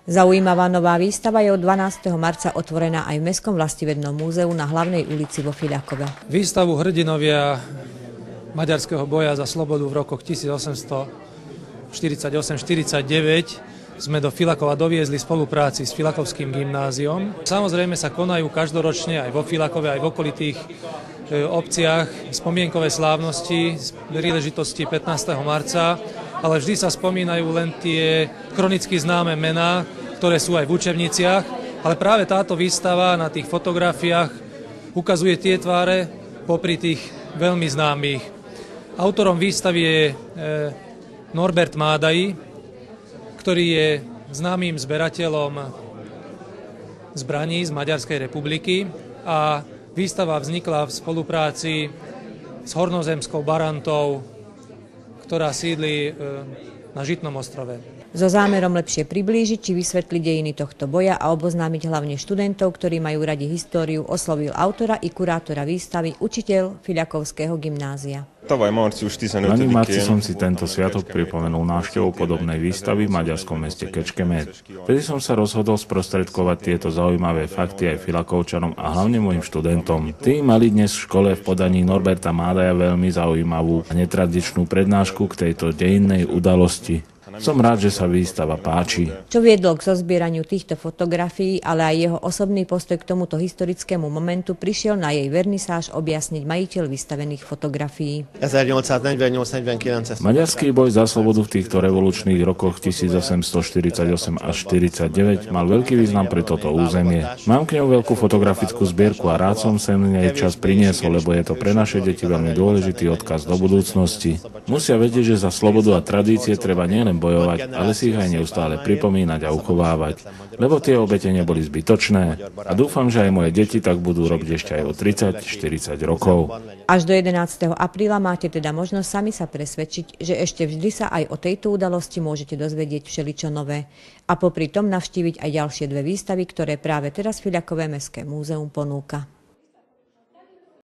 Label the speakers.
Speaker 1: Zaujímavá nová výstava je od 12. marca otvorená aj v Mestskom vlastivednom múzeu na Hlavnej ulici vo Fiľakove.
Speaker 2: Výstavu Hrdinovia maďarského boja za slobodu v rokoch 1848-49 sme do Fiľakova doviezli v spolupráci s Fiľakovským gymnáziom. Samozrejme sa konajú každoročne aj vo Fiľakove, aj v okolitých obciach spomienkové slávnosti z príležitosti 15. marca, ale vždy sa spomínajú len tie chronicky známe mená, ktoré sú aj v učebniciach, ale práve táto výstava na tých fotografiách ukazuje tie tváre popri tých veľmi známych. Autorom výstavy je Norbert Mádai, ktorý je známym zberateľom zbraní z Maďarskej republiky a výstava vznikla v spolupráci s Hornozemskou barantou, ktorá sídli na Žitnom ostrove.
Speaker 1: So zámerom lepšie priblížiť či vysvetliť dejiny tohto boja a oboznámiť hlavne študentov, ktorí majú radi históriu, oslovil autora i kurátora výstavy, učiteľ Fiľakovského gymnázia.
Speaker 3: Lani v marci som si tento sviatok pripomenul návštevou podobnej výstavy v maďarskom meste Kecskemét. Vtedy som sa rozhodol sprostredkovať tieto zaujímavé fakty aj Fiľakovčanom a hlavne mojim študentom. Tí mali dnes v škole v podaní Norberta Mádaja veľmi zaujímavú a netradičnú prednášku k tejto dejinnej udalosti. Som rád, že sa výstava páči.
Speaker 1: Čo viedlo k zozbieraniu týchto fotografií, ale aj jeho osobný postoj k tomuto historickému momentu, prišiel na jej vernisáž objasniť majiteľ vystavených fotografií.
Speaker 3: Maďarský boj za slobodu v týchto revolučných rokoch 1848 až 49 mal veľký význam pre toto územie. Mám k ňou veľkú fotografickú zbierku a rád som sem nej čas priniesol, lebo je to pre naše deti veľmi dôležitý odkaz do budúcnosti. Musia vedieť, že za slobodu a tradície treba nielen bojovať, ale si ich aj neustále pripomínať a uchovávať, lebo tie obete neboli zbytočné a dúfam, že aj moje deti tak budú robiť ešte aj o 30-40 rokov.
Speaker 1: Až do 11. apríla máte teda možnosť sami sa presvedčiť, že ešte vždy sa aj o tejto udalosti môžete dozvedieť všeličo nové a popri tom navštíviť aj ďalšie dve výstavy, ktoré práve teraz Fiľakové mestské múzeum ponúka.